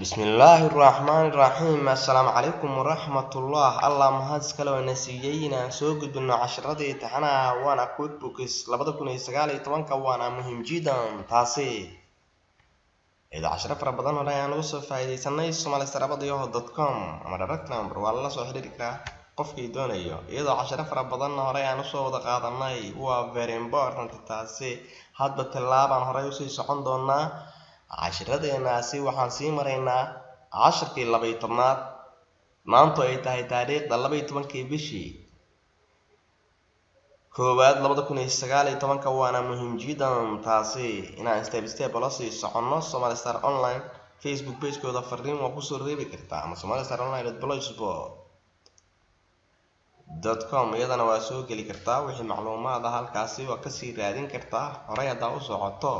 بسم الله الرحمن الرحيم. السلام عليكم ورحمة الله. الله مهدس كلو نسيجينا سوق دنا عشرة تحنا وانا كويك بوكس لبدكم يستقالي طبعا وانا مهم جدا تاسي إذا 10 رمضان ولا ينوصف في سنة الصومال استرابضيوه.com أما دركنا نمبر والله سو حريرك قفكي دونيو إذا 10 رمضان ولا ينوصف ودقاضناي هو very important تاسي هاد بتلابان هرايوسي سعون دونا cashiradeenaasi waxaan sii maraynaa casharkii 12aad maanta ay tahay taariikhda 12kii bishii koowaad 2019 waana muhiim jidan taasi inaan step step la sii socono Somali Star Online Facebook page kooda fariin waa ku soo reebi kartaa ama somalistaronline.blogspot.com iyadana waa soo gali kartaa wixii macluumaad halkaasi waa ka sii raadin kartaa horay hadaa u socoto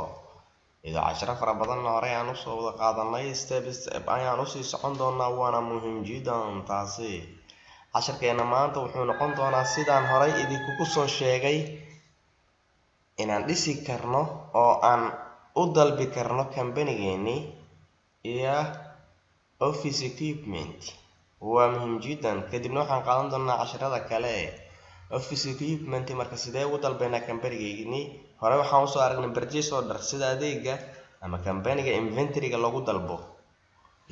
إذا 10 فربضان هوري أنا وصو قادناي step ayaan u sii socon doonaa waana muhiim jidan taasi casharkeena maanta wuxuu noqon doonaa sidaan horay idinku soo sheegay inaan dhisi karno oo aan u dalbi karno company-geeni iyo office equipment waa muhiim jidan kadibna waxaan qaadan doonaa casharada kale office equipment marka sidee u dalbeynaa company-geeni hore waxaan u soo aragnay purchase order sida adeega ama company-ga inventory-ga lagu dalbo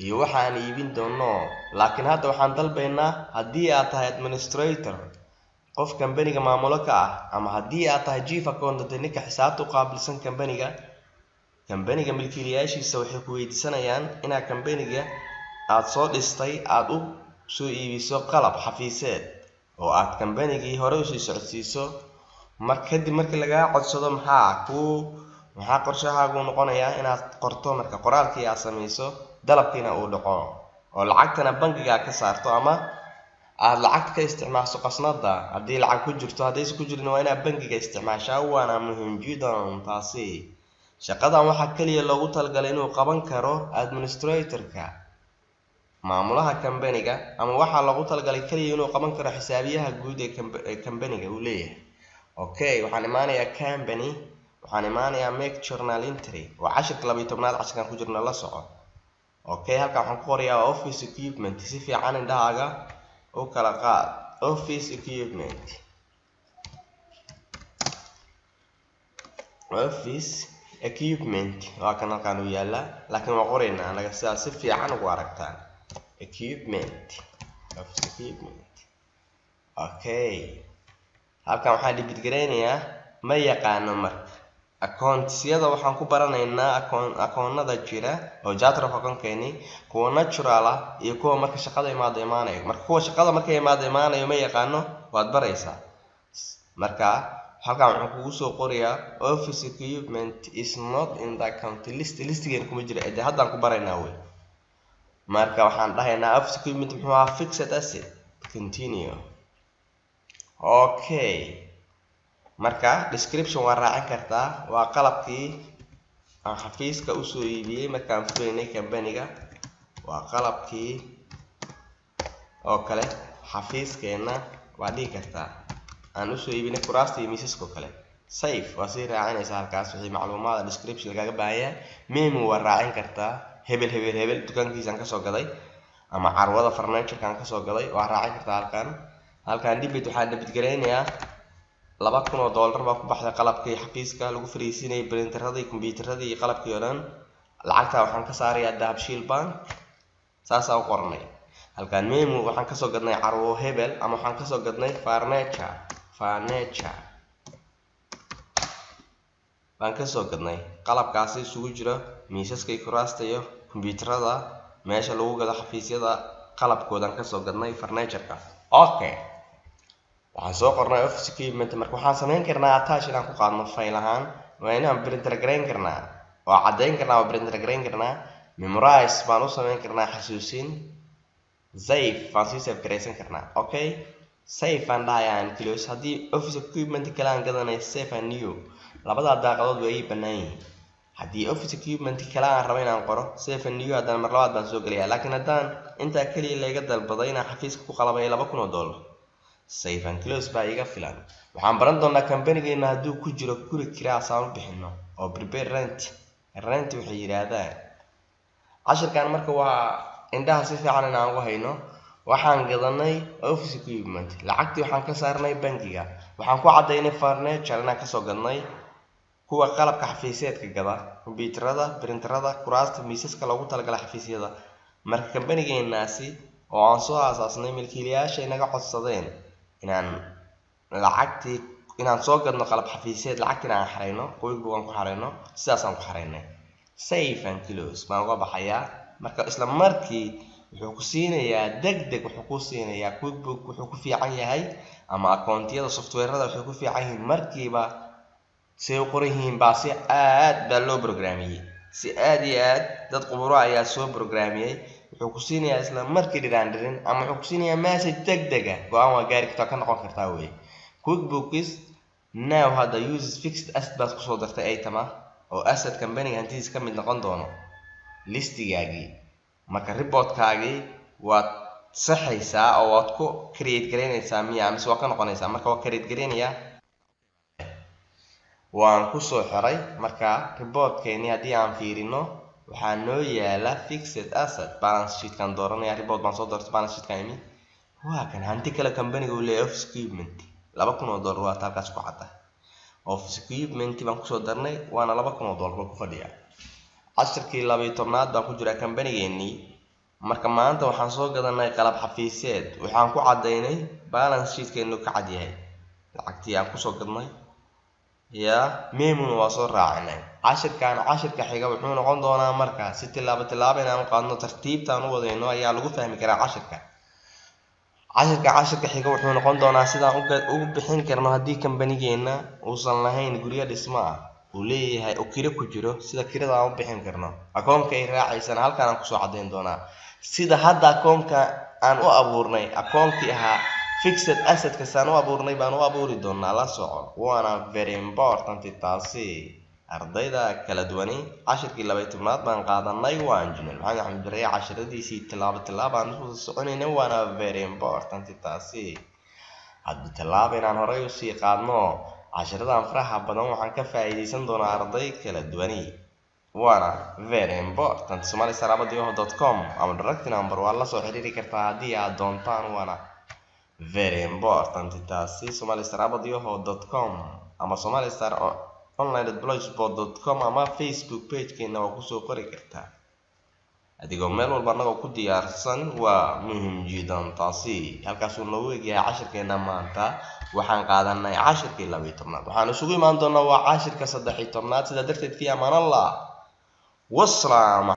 iyo waxa aan iibin doono laakiin hadda waxaan dalbeynaa hadii aad tahay administrator qof company-ga maamulo ka ah ama hadii aad tahay chief accountant ninka xisaabta u qaabilsan company-ga milkiilayaashiisa waxay ku weydiisanayaan inaad company-ga aad soo dhistay aad u soo iibiso qalab xafiiseed oo aad company-gii hore u sii socodsiiso kadib markii laga codsado maxaa qorshahaagu noqonayaa inaad qorto marka qoraalkii aad samayso dalabkiina uu dhaco oo lacagtana bangiga ka saarto ama aad lacag ka isticmaasho qasnada hadii lacag ku jirto hadii ku jirin waa inaad bangiga isticmaashaa waana muhiim jidan taasi shaqadan waxa kaliya loogu talgalay inuu qaban karo administrator-ka maamulaha company-ga ama waxa loogu talgalay kaliya inuu qaban karo xisaabiyaha guud ee company-ga uu leeyahay okay waxaan imaanayaa company waxaan imaanayaa make journal entry waa casharka 12aad casharkan ku jirna la soco okay halka waxaan ku qorayaa office equipment si fiican indhahaaga u kala qaad office equipment waa kan halkan u yaala laakiin waa qoraynaa laga si fiican ugu aragtaan equipment office equipment okay halkan waxaan dibid gareynayaa ma yaqaano marka account-yada waxaan ku baranaynaa akoonada jira oo chart of account-keeni kuwa natural ah iyo kuwa marka shaqada imaanayo marka kuwa shaqada marka imaanayo ma yaqaano waad baraysaa marka halkan waxaan kugu soo qorayaa office equipment is not in the account listigeena kuma jira haddaan ku baraynaa way marka waxaan dhahaynaa office equipment muxuu ahaa fixed asset continue okay marka description waa raacin kartaa waa qalabkii aan xafiiska u soo iibiyay markaan furaynay company-ga waa qalabkii oo kale xafiiskeena waa dhigi kartaa aan u soo iibinay kuraasta iyo miisaska kale safe waa sii raacinaysaa halkaas wixii macluumaad description lagaga baahanyaa memo waa raacin kartaa hebel dukaankiisaan ka soo gaday ama carwada furniture-kan ka soo gaday waa raacin kartaa halkan dibid waxaan dibid gareynayaa $2,000 baa ku baxday qalabkii xafiiska lagu fariisinay printerada iyo computerada iyo qalabkii oo dhan lacagta waxaan ka saarayaa Dahabshiil Bank saas aan qornay halkan memo waxaan ka soo gadnay carwo hebel ama waxaan ka soo gadnay furniture baan ka soo gadnay qalabkaasi isugu jira miisaska iyo kuraasta iyo computerada meesha lagu gado xafiisyada qalabkoodan ka soo gadnay furniture-ka okay waxaan soo qornay office equipment marka waxaan sameyn karnaa attach inaan ku qaadno file ahaan waa inaan printer gareyn karnaa oo cadeyn karnaa oo printer gareyn karnaa memorize baan u sameyn karnaa xasuusin save baan sii save gareysan karnaa okay save aan dhahayaa close haddii office equipment kale aan gadanay save and new labada daaqadood way bannaan yihiin haddii office equipment kale aan rabo inaan qoro save and new haddana mar labaad baan soo geliyaa laakiin haddaan intaa kaliya laga dalbaday inaan xafiiska ku qalabay $2,000 save and close baa iga filan waxaan baran doonaa company-geena hadduu ku jiro guri kiraas aan u bixino oo prepare rent waxay yiraahdaan cashirkan marka waa indhaha si fiican inaan ugu hayno. waxaan gadanay office equipment, lacagtii waxaan ka saarnay bangiga, waxaan ku cadaynay furniture inaan kasoo gadnay kuwa qalabka xafiiseedka gada, kombiyuutarada, printerada, kuraasta, miisaska loogu talagalay xafiisyada. marka kambanigeenaasi oo aan soo aasaasnay milkiilayaasha inaga codsadeen inaan soo gadno qalab xafiiseed, lacagtina aan xareyno, QuickBook aan ku xareyno, sidaasaan ku xareynay. Save and close baan uga baxayaa. marka isla markii wuxuu ku siinayaa degdeg, wuxuu ku siinayaa QuickBook wuxuu ku fiican yahay, ama akoontiyada softwareada wuxuu ku fiican yihiin markiiba si u qoran yihiin baa si aad baa loo programiyey, si aad iyo aad dad khubaro ayaa soo programiyey. wuxuu ku siinayaa isla markii dhiraandhirin, ama wuxuu ku siinayaa message degdeg ah, go-aan waa gaari kartaa, ka noqon kartaa wey. QuickBook is now hadda uses fixed asset baad kusoo dartay item ah oo asset company hantidiisa ka mid noqon doono listigaagii. marka reportkaagii waad saxaysaa oo waad ku create gareynaysaa miya, mise waa ka noqonaysaa. marka waa create gareynayaa, waan kusoo xiray. marka reportkeeni haddii aan fiirino waxaa noo yaala fixed asset balance sheet kan dooranaya. report baan soo doortay, balance sheet kan waa kan hanti kale company uu leeyahay. office equipment $2,000 waa halkaas ku cadda. office equipment baan kusoo darnay, waana $2,000 ku fadhiya. cashirkii 12aad baan ku jiraa kambanigeenii. marka maanta waxaan soo gadanay qalab xafiiseed, waxaan ku cadaynay balance sheetkeenu ka cad yahay, lacagtii aan kusoo gadnay memuna waa soo raacinay. cashirka xiga wuxuu noqon doonaa marka si tilaabo inaan u qaadno, tartiibtaan u wadayno ayaa lagu fahmi karaa cashirka xiga wuxuu noqon doonaa sidaan ugu bixin karno haddii kambanigeena uusan lahayn guryo dhismo ah, uu leeyahay oo kiro ku jiro, sida kirada aan u bixin karno. akoonka ay raacaysana halkaan aan kusoo cadayn doonaa. sida hadda akoonka aan u abuurnay, akoonkii ahaa fixed asset kasaan u abuurnay baan u abuuri doonaa, la soco. waana very important taasi. ardayda kala duwani cashirkii 12aad baan qaadanay, waa engineer maxamed axmed barre cashiradiisii tilaabo aan u soconaynay, waana very important taasi. hadda tilaabo inaan horey usii qaadno cashiradan faraha badan waxaan ka faa'iideysan doonaa arday kala duwani, waana very important. somalistarabadiyoho.com ama direct number waa la soo xiriiri kartaa haddii aad doontaan, waana very important taasi. somalistarabadiyoho.com ama somalistar.online.blogspot.com ama Facebook pagekeena waa kusoo qori kartaa adigoo meel walba anagoo ku diyaarsan. waa muhiim jidan taasi. halkaasuu noogu egyahay cashirkeena maanta. waxaan qaadanay cashirkii 12aad, waxaan isugu imaan doonaa waa cashirka 13aad. sidaa darteed fi amaan allah, wasalaam.